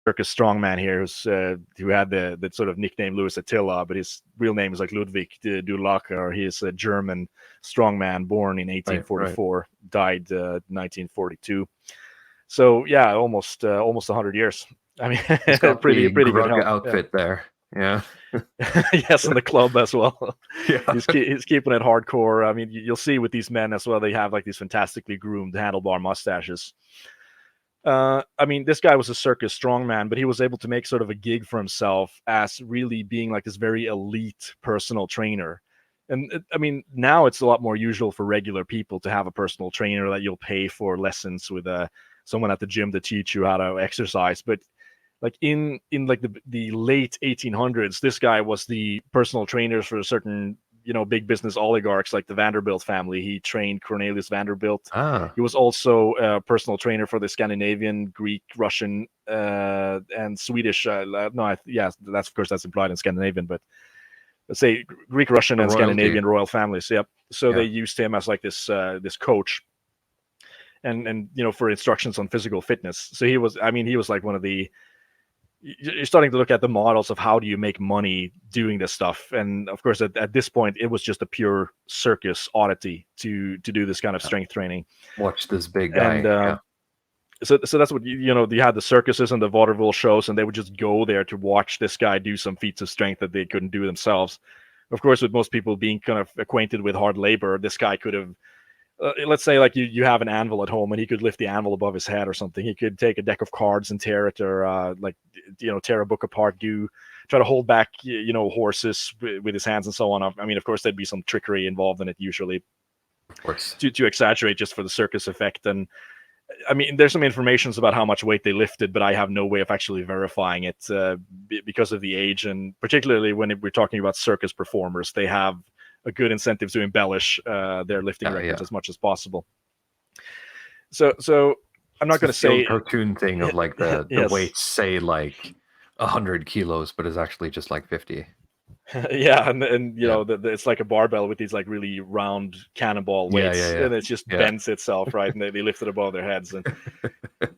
circus strongman here who had the sort of nickname Louis Attila, but his real name is like Ludwig de Dulacher. He is a German strongman born in 1844, died 1942. So yeah, almost 100 years. I mean, He's got pretty good Grug health. outfit there. Yeah. Yes, in the club as well. Yeah. He's keeping it hardcore. I mean, you'll see with these men as well, they have like these fantastically groomed handlebar mustaches. I mean, this guy was a circus strongman, but he was able to make sort of a gig for himself as really being like this very elite personal trainer. And I mean, now it's a lot more usual for regular people to have a personal trainer that you'll pay for lessons with someone at the gym to teach you how to exercise. But like in like the late 1800s, this guy was the personal trainers for certain big business oligarchs like the Vanderbilt family. He trained Cornelius Vanderbilt. He was also a personal trainer for the Scandinavian, Greek, Russian, and Swedish. That's of course that's implied in Scandinavian, but let's say Greek, Russian, and Scandinavian royal families. Yep. So they used him as like this coach, and for instructions on physical fitness. So he was like one of the. You're starting to look at the models of how do you make money doing this stuff, and of course at this point it was just a pure circus oddity to do this kind of strength training. Watch this big guy. And so that's what you had the circuses and the vaudeville shows, and they would just go there to watch this guy do some feats of strength that they couldn't do themselves. Of course, with most people being kind of acquainted with hard labor, this guy could have let's say like you have an anvil at home and he could lift the anvil above his head or something. He could take a deck of cards and tear it, or tear a book apart, try to hold back horses with his hands and so on. I mean, of course there'd be some trickery involved in it usually, of course, to exaggerate just for the circus effect. And I mean, there's some information about how much weight they lifted, but I have no way of actually verifying it because of the age, and particularly when we're talking about circus performers, they have a good incentive to embellish their lifting records as much as possible. So I'm not going to say cartoon thing of like the weights say like 100 kilos, but is actually just like 50. Yeah, and it's like a barbell with these like really round cannonball weights, and it just bends itself, right? And they lift it above their heads, and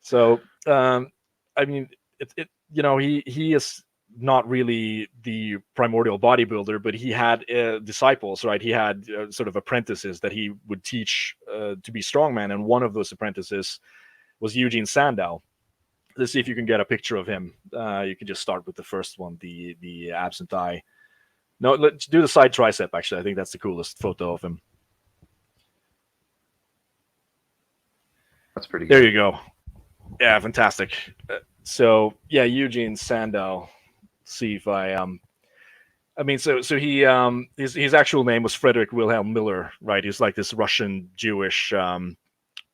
so I mean, he is not really the primordial bodybuilder, but he had disciples, right? He had sort of apprentices that he would teach to be strongman, and one of those apprentices was Eugen Sandow. Let's see if you can get a picture of him. You can just start with the first one, the absent eye. No, let's do the side tricep, actually. I think that's the coolest photo of him. That's pretty good. There you go. Yeah, fantastic. So Eugen Sandow. See if I mean, so he his actual name was Frederick Wilhelm Miller, right? He's like this Russian Jewish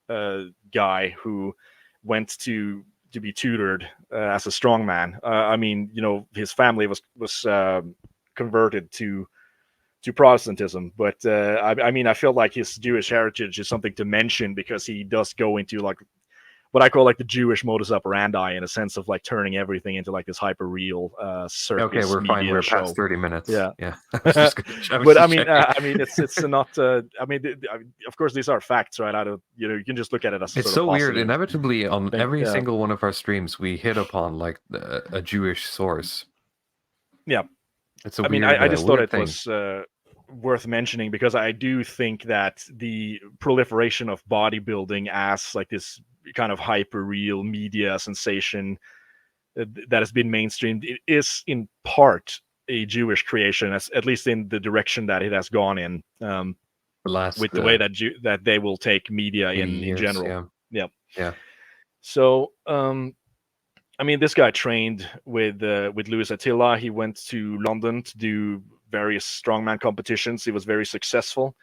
guy who went to be tutored as a strongman. I mean, his family was converted to Protestantism, but I mean, I feel like his Jewish heritage is something to mention because he does go into like what I call like the Jewish modus operandi, in a sense of like turning everything into like this hyper real circus. Okay, we're fine. We're past 30 minutes. Yeah. But I mean, it's not. I mean, of course, these are facts, right? Out of you can just look at it as. It's so weird. Inevitably, on every single one of our streams, we hit upon like a Jewish source. Yeah, it's a weird. I mean, I just thought it thing. was worth mentioning because I do think that the proliferation of bodybuilding as like this kind of hyper real media sensation that has been mainstreamed, it is in part a Jewish creation, at least in the direction that it has gone in, with the way that they will take media in general. Yeah. So I mean, this guy trained with Louis Attila. He went to London to do various strongman competitions. He was very successful.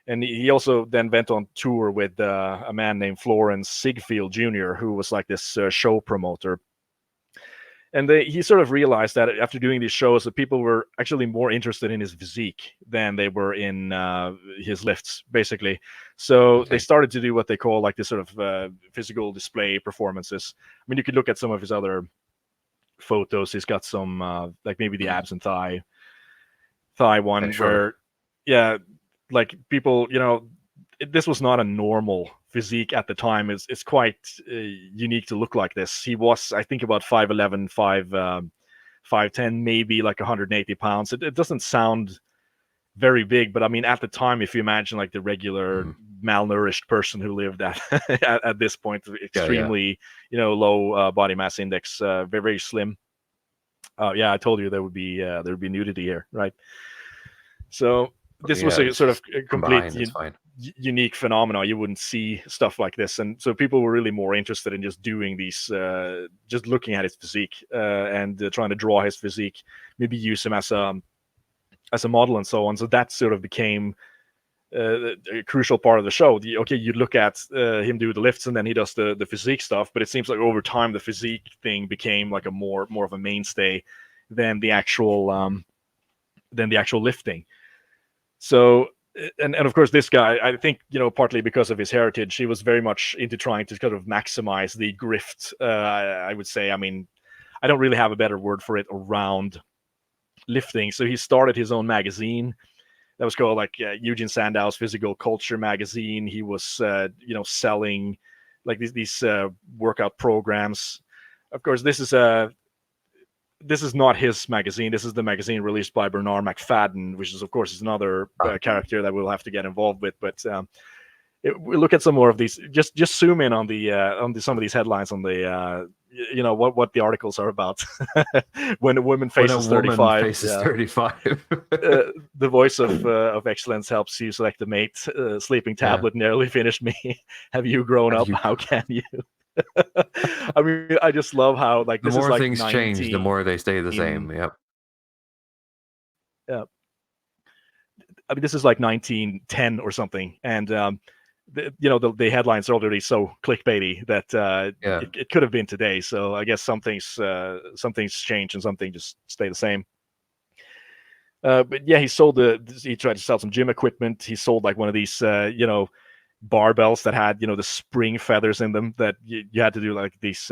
And he also then went on tour with a man named Florence Ziegfeld Jr., who was like this show promoter. And he sort of realized that after doing these shows, that people were actually more interested in his physique than they were in his lifts, basically. So they started to do what they call like this sort of physical display performances. I mean, you could look at some of his other photos. He's got some like maybe the abs and thigh one where, like people, this was not a normal physique at the time. It's quite unique to look like this. He was, I think, about 5'11", 5'10", maybe like 180 pounds. It doesn't sound very big, but I mean, at the time, if you imagine like the regular malnourished person who lived at at this point, extremely low body mass index, very, very slim. Yeah, I told you there would be nudity here, right? So this was a sort of complete unique phenomenon. You wouldn't see stuff like this, and so people were really more interested in just doing these, just looking at his physique and trying to draw his physique, maybe use him as a model and so on. So that sort of became a crucial part of the show. You look at him do the lifts, and then he does the physique stuff. But it seems like over time the physique thing became like a more of a mainstay than the actual lifting. So, and of course, this guy, I think, partly because of his heritage, he was very much into trying to kind of maximize the grift. I would say, I mean, I don't really have a better word for it around lifting. So he started his own magazine that was called like Eugen Sandow's Physical Culture magazine. He was, selling like these workout programs. Of course, this is not his magazine. This is the magazine released by Bernard McFadden, which is, of course, another character that we'll have to get involved with. But we look at some more of these. Just zoom in on some of these headlines on the what the articles are about. When a woman faces 35, 35. The voice of excellence helps you select a mate. Sleeping tablet nearly finished me. Have you grown up? How can you? I mean, I just love how like the this more is like things change, the more they stay the same. Yep. Yeah. I mean, this is like 1910 or something, and the headlines are already so clickbaity that it could have been today. So I guess some things change and some things just stay the same. But yeah, he tried to sell some gym equipment. He sold like one of these barbells that had the spring feathers in them that you had to do like these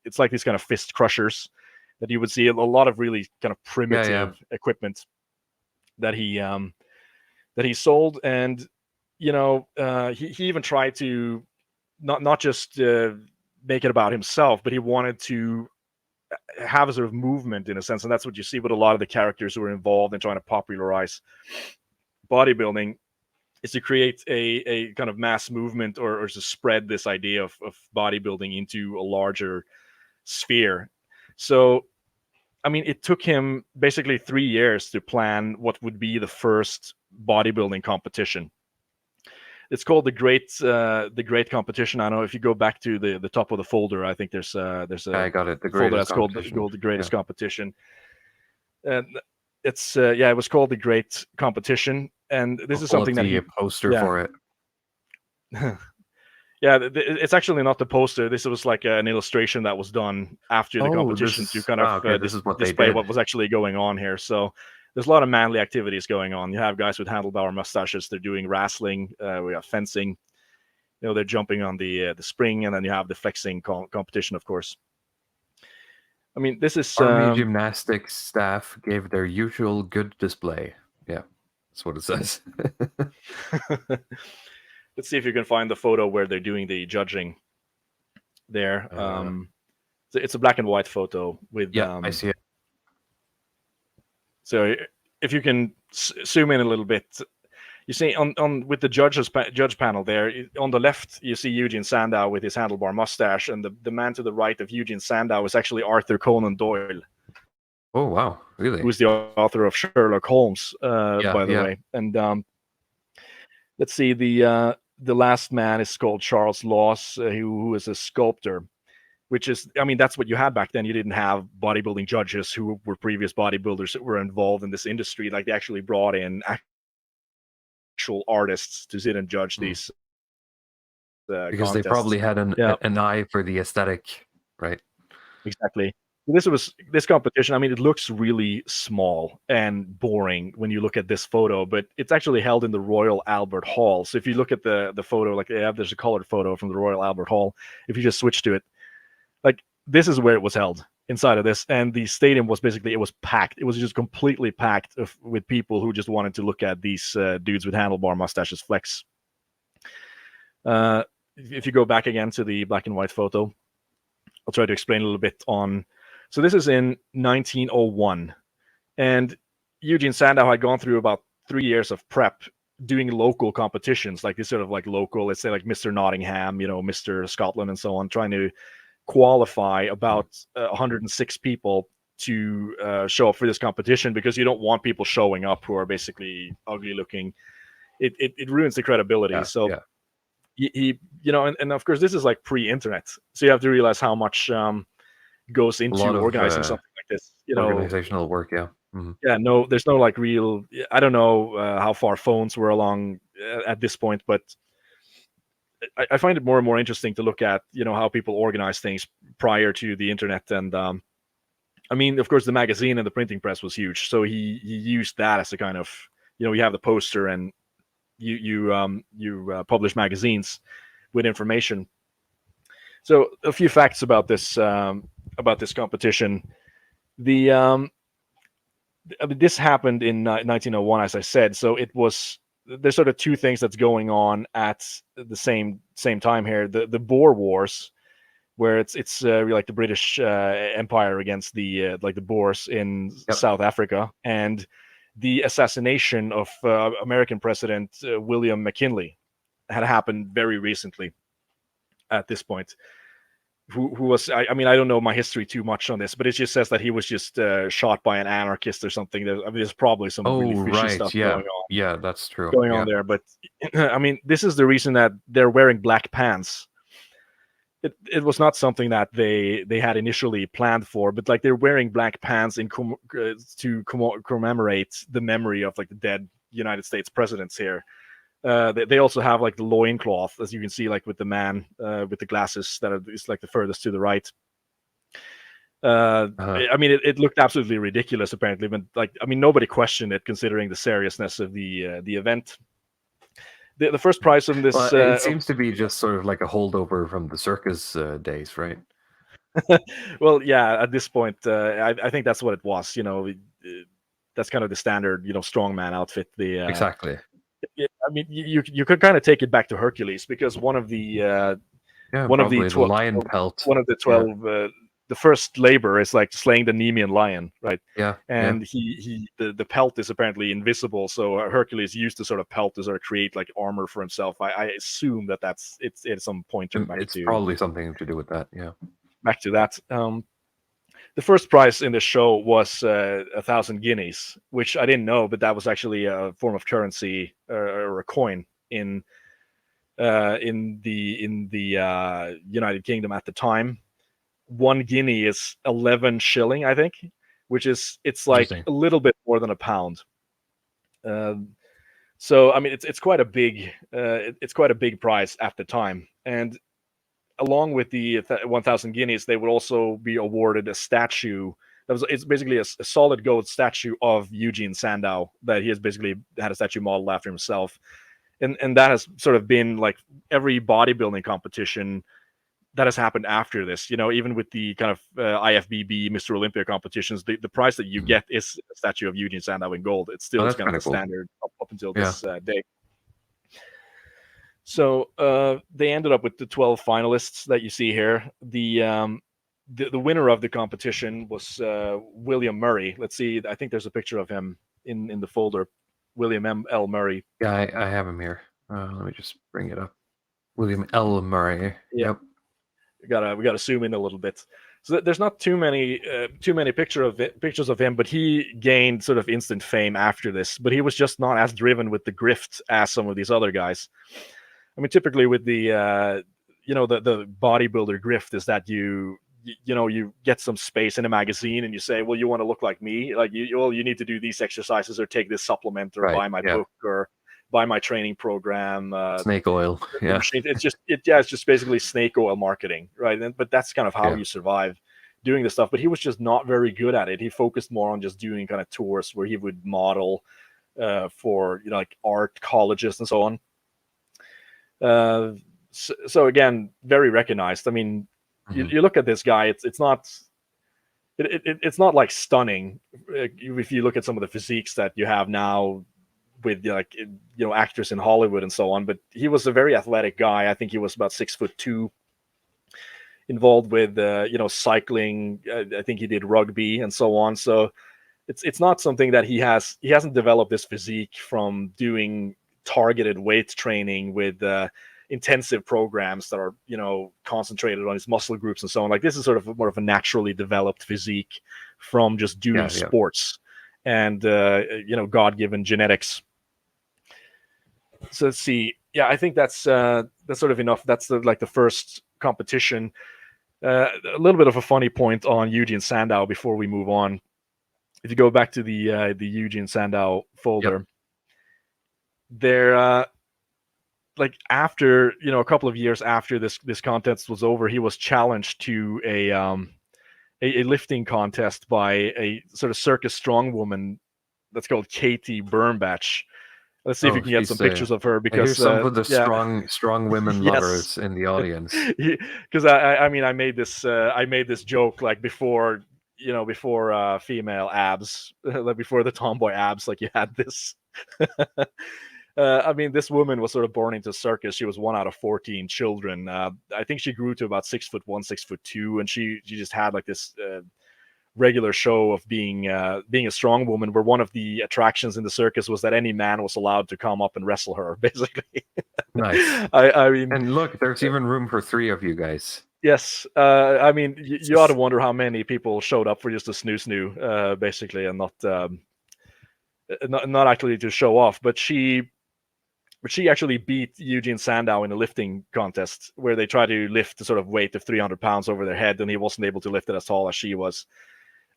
it's like these kind of fist crushers that you would see a lot of really kind of primitive equipment that he sold. And he even tried to not just make it about himself, but he wanted to have a sort of movement in a sense. And that's what you see with a lot of the characters who are involved in trying to popularize bodybuilding, is to create a kind of mass movement or to spread this idea of bodybuilding into a larger sphere. So, I mean, it took him basically 3 years to plan what would be the first bodybuilding competition. It's called the Great Competition. I don't know if you go back to the top of the folder. I think there's a I got it. The folder that's called the Greatest Competition. And it's it was called the Great Competition. And this is something that he poster for it. It's actually not the poster. This was like an illustration that was done after the competition to kind of display what was actually going on here. So there's a lot of manly activities going on. You have guys with handlebar mustaches. They're doing wrestling. We have fencing. They're jumping on the spring, and then you have the flexing competition, of course. I mean, this is Army gymnastics staff gave their usual good display. Yeah, that's what it says. Let's see if you can find the photo where they're doing the judging there. It's a black and white photo with. I see it. So if you can zoom in a little bit, you see on with the judge panel there on the left, you see Eugen Sandow with his handlebar mustache, and the man to the right of Eugen Sandow is actually Arthur Conan Doyle. Oh wow, really? Who's the author of Sherlock Holmes, by the way. And let's see, the last man is called Charles Laws, who is a sculptor, which is, I mean, that's what you had back then. You didn't have bodybuilding judges who were previous bodybuilders that were involved in this industry. Like, they actually brought in actual artists to sit and judge these because contests. They probably had an eye for the aesthetic, right? Exactly. This competition, I mean, it looks really small and boring when you look at this photo, but it's actually held in the Royal Albert Hall. So if you look at the photo, like there's a colored photo from the Royal Albert Hall. If you just switch to it, like, this is where it was held, inside of this, and the stadium was basically, it was packed. It was just completely packed with people who just wanted to look at these dudes with handlebar mustaches flex. If you go back again to the black and white photo, I'll try to explain a little bit on. So this is in 1901, and Eugen Sandow had gone through about 3 years of prep doing local competitions, like this sort of like local, let's say like Mr. Nottingham, Mr. Scotland and so on, trying to qualify about 106 people to show up for this competition, because you don't want people showing up who are basically ugly looking. It ruins the credibility. He and of course this is like pre-internet, so you have to realize how much goes into organizing something like this. Organizational work, yeah. Mm-hmm. Yeah, no, there's no like real. I don't know how far phones were along at this point, but I find it more and more interesting to look at how people organize things prior to the internet. And I mean, of course, the magazine and the printing press was huge, so he used that as a kind of you have the poster and you publish magazines with information. So a few facts about this competition. This happened in 1901, as I said. So there's sort of two things that's going on at the same time here. The Boer Wars, where it's like the British Empire against the Boers in South Africa, and the assassination of American President William McKinley had happened very recently at this point. Who was, I mean, I don't know my history too much on this, but it just says that he was just shot by an anarchist or something. There's probably some really fishy stuff going on. Yeah, that's true. Going on there. But I mean, this is the reason that they're wearing black pants. It was not something that they had initially planned for, but like they're wearing black pants to commemorate the memory of like the dead United States presidents here. They also have like the loincloth, as you can see, like with the man with the glasses is like the furthest to the right. I mean, it looked absolutely ridiculous, apparently, but like, I mean, nobody questioned it considering the seriousness of the event. The first prize from this, it seems to be just sort of like a holdover from the circus days, right? Well, yeah, at this point, I think that's what it was. That's kind of the standard, strongman outfit. Exactly. I mean, you could kind of take it back to Hercules, because one of the 12 lion pelt, one of the 12 the first labor is like slaying the Nemean lion, right? Yeah. And the pelt is apparently invisible, so Hercules used to sort of pelt to sort of create like armor for himself. I assume it's some pointer back it's to probably something to do with that. Yeah. Back to that. The first prize in the show was 1,000 guineas, which I didn't know, but that was actually a form of currency or a coin in the United Kingdom at the time. 1 guinea is 11 shilling, I think, which is like a little bit more than a pound. So I mean, it's quite a big prize at the time, and along with the 1,000 guineas, they would also be awarded a statue. It's basically a solid gold statue of Eugen Sandow that he has basically had a statue modeled after himself. And that has sort of been like every bodybuilding competition that has happened after this, even with the kind of IFBB Mr. Olympia competitions, the prize that you get is a statue of Eugen Sandow in gold. It still is kind of the standard up until this day. So they ended up with the 12 finalists that you see here. The winner of the competition was William Murray. Let's see. I think there's a picture of him in the folder. William L. Murray. Yeah, I have him here. Let me just bring it up. William L. Murray. Yeah. Yep. We gotta zoom in a little bit. So there's not too many pictures of him, but he gained sort of instant fame after this. But he was just not as driven with the grift as some of these other guys. I mean, typically with the the bodybuilder grift is that you get some space in a magazine and you say, well, you want to look like me, like you need to do these exercises or take this supplement or buy my book or buy my training program. Snake oil, yeah. It's just basically snake oil marketing, right? But that's kind of how you survive doing this stuff. But he was just not very good at it. He focused more on just doing kind of tours where he would model for like art colleges and so on. So again, very recognized. I mean, you look at this guy, it's not like stunning. If you look at some of the physiques that you have now, with like actors in Hollywood and so on. But he was a very athletic guy. I think he was about 6'2", involved with cycling. I think he did rugby and so on. So it's not something that he hasn't developed this physique from doing targeted weight training with intensive programs that are concentrated on his muscle groups and so on. Like, this is sort of more of a naturally developed physique from just doing sports and God-given genetics. So let's see. Yeah, I think that's sort of enough. That's the first competition. A little bit of a funny point on Eugen Sandow before we move on. If you go back to the Eugen Sandow folder, there, like, after a couple of years after this contest was over, he was challenged to a lifting contest by a sort of circus strong woman that's called Katie Birnbach. Let's see if you can get some pictures of her, because here's some of the strong women lovers in the audience. Because I mean, I made this joke like before female abs, like before the tomboy abs, like you had this. I mean, this woman was sort of born into circus. She was one out of 14 children. I think she grew to about 6'1", 6'2", and she just had like this regular show of being a strong woman, where one of the attractions in the circus was that any man was allowed to come up and wrestle her, basically. Nice. I mean, and look, there's even room for 3 of you guys. Yes. I mean, you ought to wonder how many people showed up for just a snoo, basically, and not actually to show off. But she actually beat Eugen Sandow in a lifting contest where they tried to lift the sort of weight of 300 pounds over their head, and he wasn't able to lift it as tall as she was.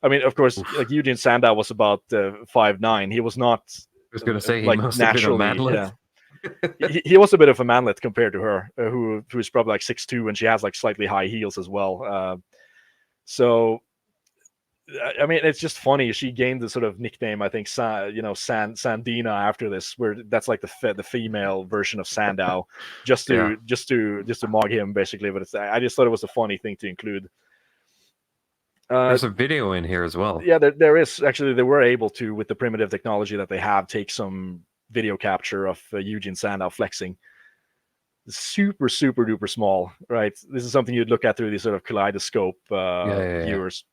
I mean, of course, like, Eugen Sandow was about 5'9". He was not. I was going to say, he like, must have been a manlet. Yeah. he was a bit of a manlet compared to her, who's probably like 6'2", and she has like slightly high heels as well. So, I mean, it's just funny. She gained the sort of nickname, I think, Sandina after this, where that's like the female version of Sandow, just to mock him, basically. But I just thought it was a funny thing to include. There's a video in here as well. Yeah, there is. Actually, they were able to, with the primitive technology that they have, take some video capture of Eugen Sandow flexing. Super, super duper small, right? This is something you'd look at through these sort of kaleidoscope viewers.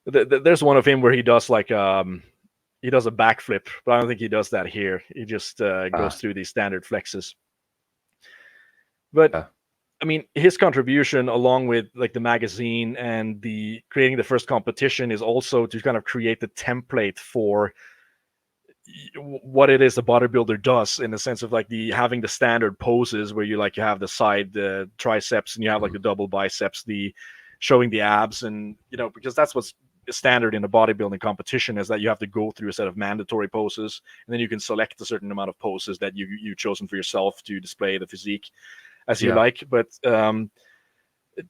There's one of him where he does like he does a backflip, but I don't think he does that here. He just goes through these standard flexes. But I mean, his contribution, along with like the magazine and the creating the first competition, is also to kind of create the template for what it is a bodybuilder does, in the sense of like having the standard poses where you have the side triceps, and you have like the double biceps, the showing the abs, and because that's what's standard in a bodybuilding competition, is that you have to go through a set of mandatory poses, and then you can select a certain amount of poses that you've chosen for yourself to display the physique as you like. But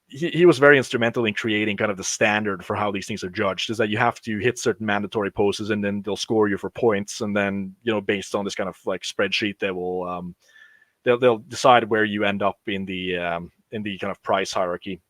he was very instrumental in creating kind of the standard for how these things are judged, is that you have to hit certain mandatory poses, and then they'll score you for points, and then based on this kind of like spreadsheet, they will they'll decide where you end up in the kind of prize hierarchy.